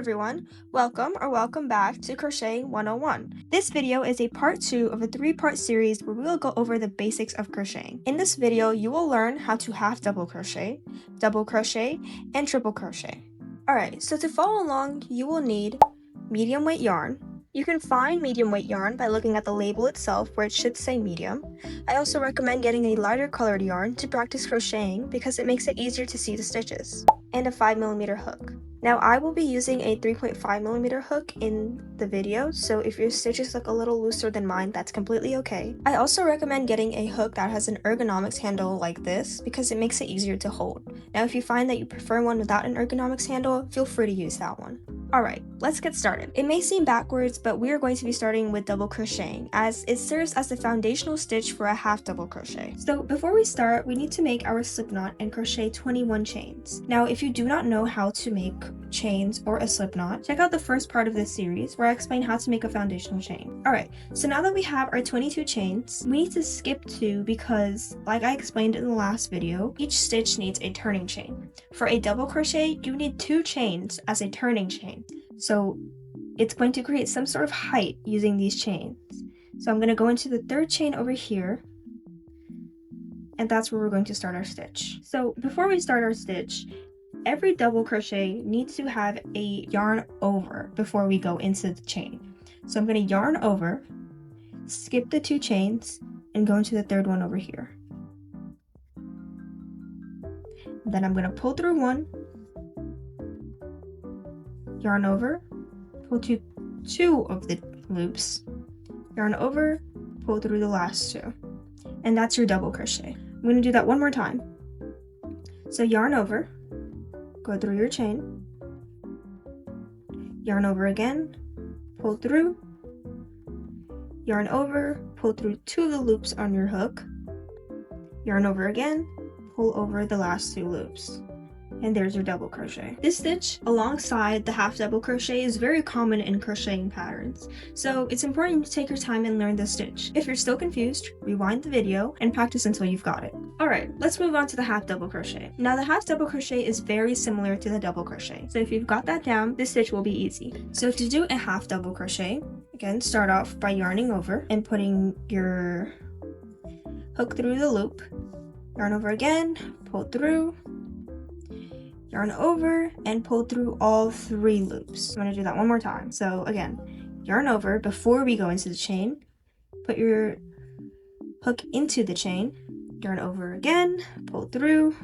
everyone, welcome back to Crocheting 101. This video is a part 2 of a 3-part series where we will go over the basics of crocheting. In this video, you will learn how to half double crochet, and triple crochet. Alright, so to follow along, you will need medium weight yarn. You can find medium weight yarn by looking at the label itself where it should say medium. I also recommend getting a lighter colored yarn to practice crocheting because it makes it easier to see the stitches. And a 5mm hook. Now I will be using a 3.5mm hook in the video, so if your stitches look a little looser than mine, that's completely okay. I also recommend getting a hook that has an ergonomics handle like this because it makes it easier to hold. Now if you find that you prefer one without an ergonomics handle, feel free to use that one. Alright, let's get started. It may seem backwards, but we are going to be starting with double crocheting, as it serves as the foundational stitch for a half double crochet. So before we start, we need to make our slip knot and crochet 21 chains. Now if you do not know how to make chains or a slip knot, check out the first part of this series where I explain how to make a foundational chain. Alright, so now that we have our 22 chains, we need to skip 2 because, like I explained in the last video, each stitch needs a turning chain. For a double crochet, you need 2 chains as a turning chain. So it's going to create some sort of height using these chains. So I'm going to go into the 3rd chain over here, and that's where we're going to start our stitch. So before we start our stitch, every double crochet needs to have a yarn over before we go into the chain. So I'm going to yarn over, skip the 2 chains, and go into the 3rd one over here. Then I'm going to pull through 1, yarn over, pull through 2 of the loops, yarn over, pull through the last 2. And that's your double crochet. I'm going to do that one more time. So yarn over, go through your chain, yarn over again, pull through, yarn over, pull through 2 of the loops on your hook, yarn over again, pull over the last 2 loops. And there's your double crochet. This stitch alongside the half double crochet is very common in crocheting patterns, so it's important to take your time and learn this stitch. If you're still confused, rewind the video and practice until you've got it. Alright, let's move on to the half double crochet. Now the half double crochet is very similar to the double crochet, so if you've got that down, this stitch will be easy. So to do a half double crochet, again, start off by yarning over and putting your hook through the loop, yarn over again, pull through, yarn over, and pull through all 3 loops. I'm going to do that one more time. So again, yarn over before we go into the chain, put your hook into the chain, yarn over again, pull through,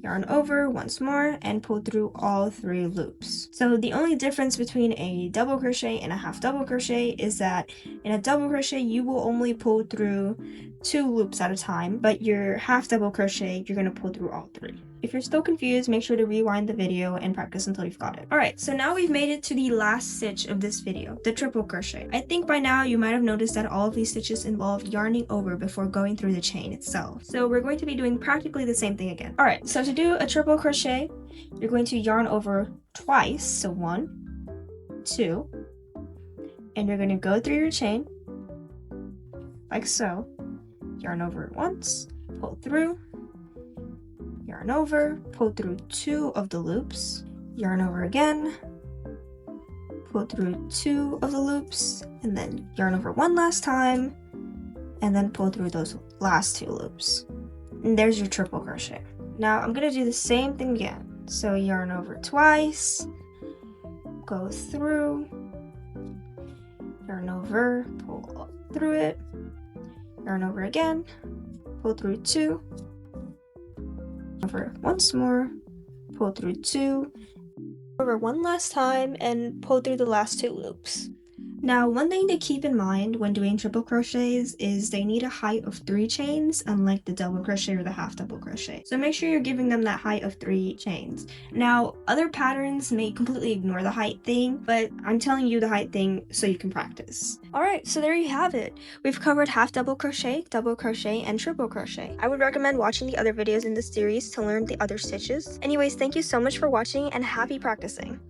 yarn over once more, and pull through all 3 loops. So the only difference between a double crochet and a half double crochet is that in a double crochet you will only pull through 2 loops at a time, but your half double crochet you're going to pull through all 3. If you're still confused, make sure to rewind the video and practice until you've got it. Alright, so now we've made it to the last stitch of this video, the triple crochet. I think by now you might have noticed that all of these stitches involve yarning over before going through the chain itself. So we're going to be doing practically the same thing again. Alright, so to do a triple crochet, you're going to yarn over twice, so 1, 2, and you're going to go through your chain, like so, yarn over once, pull through, yarn over, pull through 2 of the loops, yarn over again, pull through 2 of the loops, and then yarn over one last time, and then pull through those last 2 loops. And there's your triple crochet. Now I'm going to do the same thing again. So yarn over twice, go through, yarn over, pull through it, yarn over again, pull through 2, over once more, pull through 2, over one last time, and pull through the last 2 loops. Now, one thing to keep in mind when doing triple crochets is they need a height of 3 chains, unlike the double crochet or the half double crochet. So make sure you're giving them that height of 3 chains. Now, other patterns may completely ignore the height thing, but I'm telling you the height thing so you can practice. Alright, so there you have it. We've covered half double crochet, and triple crochet. I would recommend watching the other videos in this series to learn the other stitches. Anyways, thank you so much for watching and happy practicing.